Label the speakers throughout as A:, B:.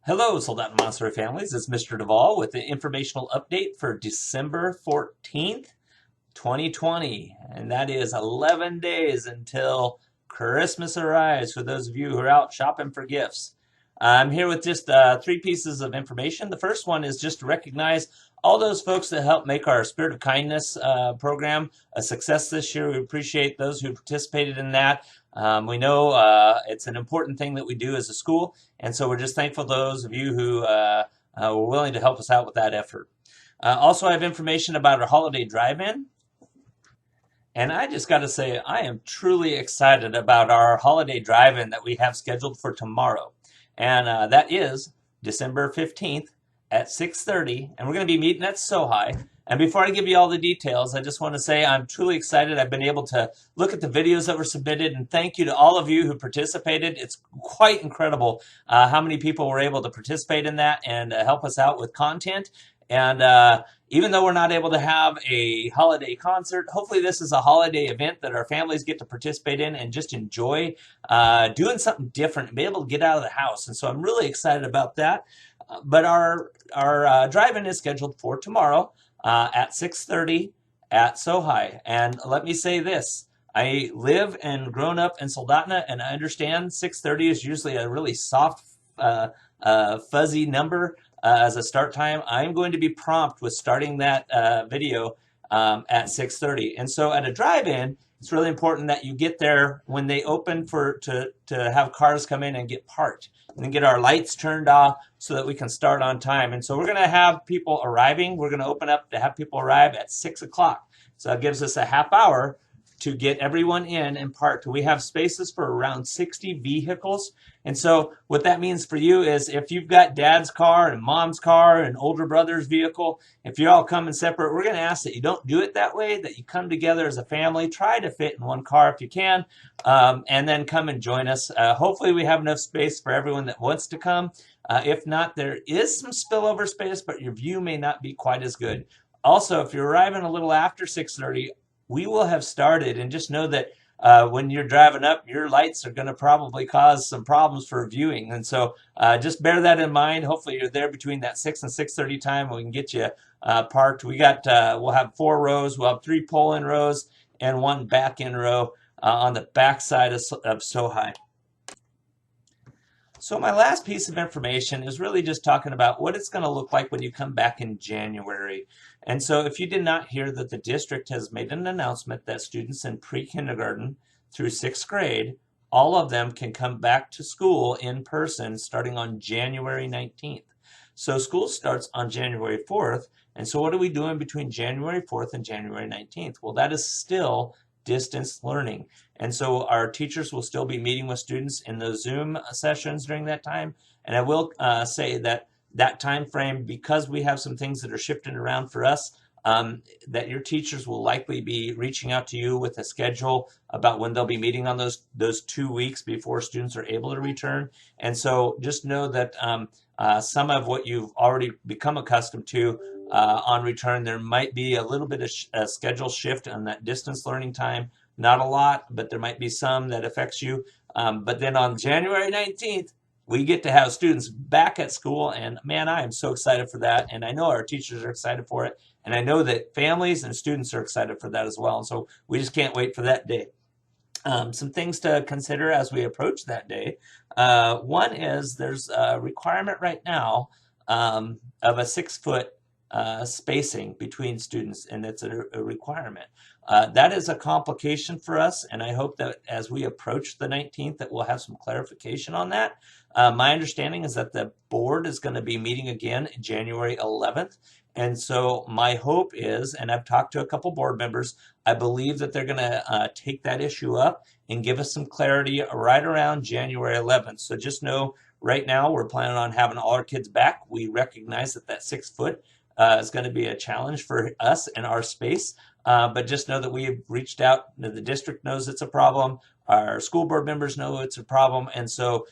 A: Hello, Soldado Montessori families. It's Mr. Duvall with the informational update for December 14th, 2020. And that is 11 days until Christmas arrives for those of you who are out shopping for gifts. I'm here with just three pieces of information. The first one is just to recognize all those folks that helped make our Spirit of Kindness program a success this year. We appreciate those who participated in that. We know it's an important thing that we do as a school, and so we're just thankful to those of you who were willing to help us out with that effort. Also, I have information about our holiday drive-in. And I just got to say, I am truly excited about our holiday drive-in that we have scheduled for tomorrow. And that is December 15th at 6:30. And we're going to be meeting at Sohi. And before I give you all the details, I just want to say I'm truly excited. I've been able to look at the videos that were submitted, and thank you to all of you who participated. It's quite incredible how many people were able to participate in that and help us out with content. And even though we're not able to have a holiday concert, hopefully this is a holiday event that our families get to participate in and just enjoy doing something different and be able to get out of the house. And so I'm really excited about that. But our drive-in is scheduled for tomorrow at 6:30 at Sohi. And let me say this. I live and grown up in Soldotna, and I understand 6:30 is usually a really soft, fuzzy number as a start time. I'm going to be prompt with starting that video at 6:30. And so at a drive-in, it's really important that you get there when they open to have cars come in and get parked, and then get our lights turned off so that we can start on time. And so we're going to have people arriving. We're going to open up to have people arrive at 6 o'clock. So that gives us a half hour to get everyone in and parked. We have spaces for around 60 vehicles. And so what that means for you is if you've got dad's car and mom's car and older brother's vehicle, if you're all coming separate, we're going to ask that you don't do it that way, that you come together as a family, try to fit in one car if you can, and then come and join us. Hopefully we have enough space for everyone that wants to come. If not, there is some spillover space, but your view may not be quite as good. Also, if you're arriving a little after 6:30, we will have started, and just know that when you're driving up, your lights are going to probably cause some problems for viewing. And so just bear that in mind. Hopefully you're there between that 6 and 6:30 time, and we can get you parked. We'll have 4 rows. We'll have 3 pull-in rows and 1 back-in row on the back side of Sohi. So my last piece of information is really just talking about what it's going to look like when you come back in January. And so if you did not hear that the district has made an announcement that students in pre-kindergarten through 6th grade, all of them can come back to school in person starting on January 19th. So school starts on January 4th. And so what are we doing between January 4th and January 19th? Well, that is still distance learning. And so our teachers will still be meeting with students in those Zoom sessions during that time. And I will say that that time frame, because we have some things that are shifting around for us, that your teachers will likely be reaching out to you with a schedule about when they'll be meeting on those 2 weeks before students are able to return. And so just know that some of what you've already become accustomed to on return, there might be a little bit of a schedule shift on that distance learning time. Not a lot, but there might be some that affects you. But then on January 19th, we get to have students back at school, and man, I am so excited for that. And I know our teachers are excited for it, and I know that families and students are excited for that as well. And so we just can't wait for that day. Some things to consider as we approach that day. One is there's a requirement right now of a 6-foot spacing between students, and it's a requirement. That is a complication for us, and I hope that as we approach the 19th that we'll have some clarification on that. My understanding is that the board is going to be meeting again January 11th, and so my hope is, and I've talked to a couple board members, I believe that they're going to take that issue up and give us some clarity right around January 11th. So just know right now we're planning on having all our kids back. We recognize that that 6 foot is going to be a challenge for us and our space, but just know that we have reached out. The district knows it's a problem. Our school board members know it's a problem, and so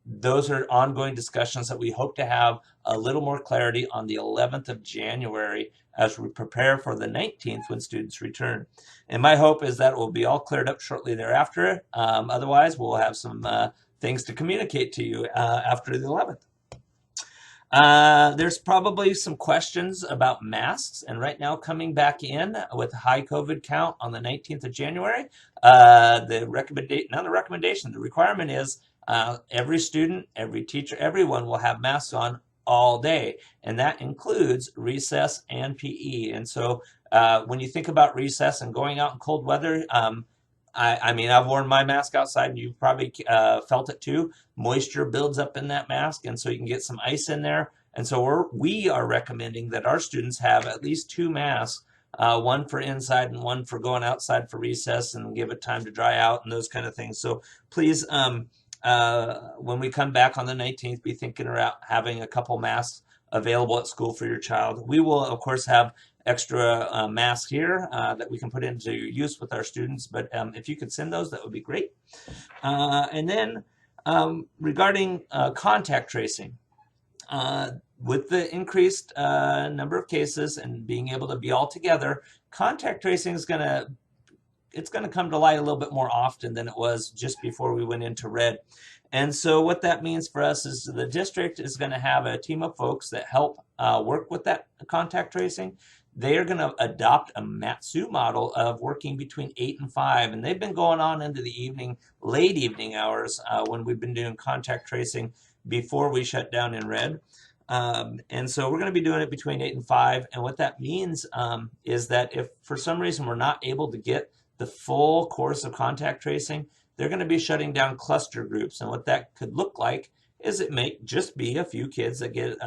A: those are ongoing discussions that we hope to have a little more clarity on the 11th of January as we prepare for the 19th when students return. And my hope is that it will be all cleared up shortly thereafter. Otherwise, we'll have some things to communicate to you after the 11th. There's probably some questions about masks, and right now coming back in with a high COVID count on the 19th of January, the recommendation, not the recommendation, the requirement is every student, every teacher, everyone will have masks on all day, and that includes recess and PE. And so when you think about recess and going out in cold weather, I mean, I've worn my mask outside, and you've probably felt it too. Moisture builds up in that mask, and so you can get some ice in there. And so we are recommending that our students have at least two masks, one for inside and one for going outside for recess, and give it time to dry out and those kind of things. So please, when we come back on the 19th, be thinking about having a couple masks available at school for your child. We will, of course, have extra masks here that we can put into use with our students, but if you could send those, that would be great. And then regarding contact tracing, with the increased number of cases and being able to be all together, contact tracing is it's going to come to light a little bit more often than it was just before we went into red. And so what that means for us is the district is going to have a team of folks that help work with that contact tracing. They are going to adopt a Matsu model of working between 8 and 5, and they've been going on into the evening, late evening hours when we've been doing contact tracing before we shut down in red. And so we're going to be doing it between 8 and 5, and what that means is that if for some reason we're not able to get the full course of contact tracing, they're going to be shutting down cluster groups, and what that could look like is it may just be a few kids that get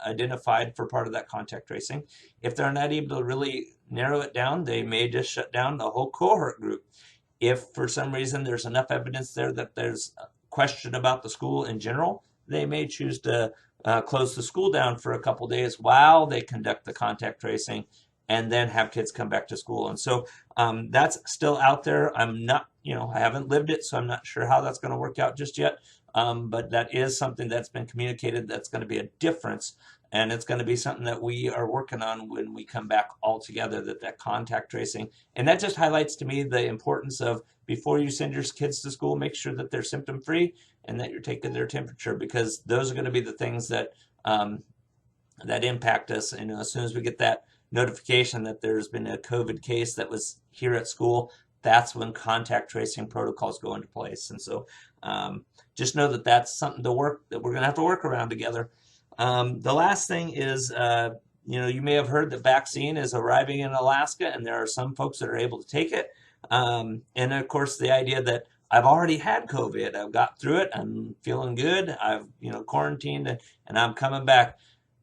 A: identified for part of that contact tracing. If they're not able to really narrow it down, they may just shut down the whole cohort group. If for some reason there's enough evidence there that there's a question about the school in general, they may choose to close the school down for a couple days while they conduct the contact tracing and then have kids come back to school. And so that's still out there. I'm not, I haven't lived it, so I'm not sure how that's going to work out just yet. But that is something that's been communicated that's going to be a difference, and it's going to be something that we are working on when we come back all together, that contact tracing. And that just highlights to me the importance of, before you send your kids to school, make sure that they're symptom free and that you're taking their temperature, because those are going to be the things that that impact us. And as soon as we get that notification that there's been a COVID case that was here at school, that's when contact tracing protocols go into place. And so just know that that's something that we're going to have to work around together. The last thing is, you may have heard that vaccine is arriving in Alaska, and there are some folks that are able to take it. And of course, the idea that I've already had COVID, I've got through it, I'm feeling good, I've quarantined, and I'm coming back.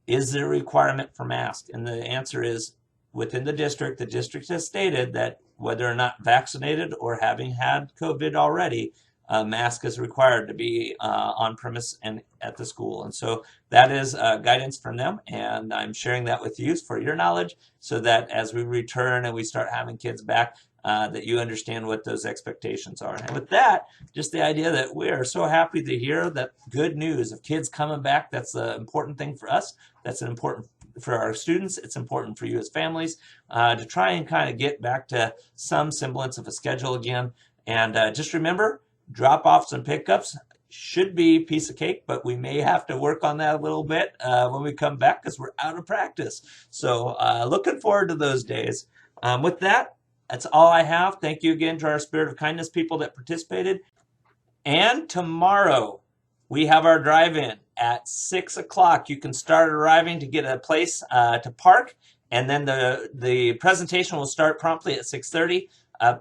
A: Is there a requirement for masks? And the answer is, within the district has stated that whether or not vaccinated or having had COVID already, a mask is required to be on premise and at the school. And so that is guidance from them, and I'm sharing that with you for your knowledge, so that as we return and we start having kids back, that you understand what those expectations are. And with that, just the idea that we are so happy to hear that good news of kids coming back. That's the important thing for us. That's an important for our students. It's important for you as families to try and kind of get back to some semblance of a schedule again. And just remember, drop-offs and pickups should be a piece of cake, but we may have to work on that a little bit when we come back, because we're out of practice. So looking forward to those days. With that, that's all I have. Thank you again to our Spirit of Kindness people that participated. And tomorrow, we have our drive-in at 6 o'clock. You can start arriving to get a place to park, and then the presentation will start promptly at 6:30.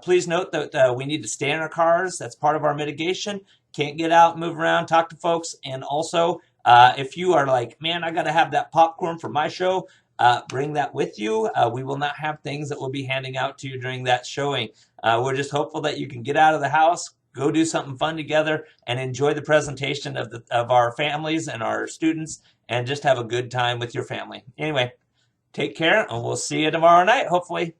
A: Please note that we need to stay in our cars. That's part of our mitigation. Can't get out, move around, talk to folks. And also, if you are like, man, I got to have that popcorn for my show, bring that with you. We will not have things that we'll be handing out to you during that showing. We're just hopeful that you can get out of the house, go do something fun together, and enjoy the presentation of our families and our students, and just have a good time with your family. Anyway, take care, and we'll see you tomorrow night, hopefully.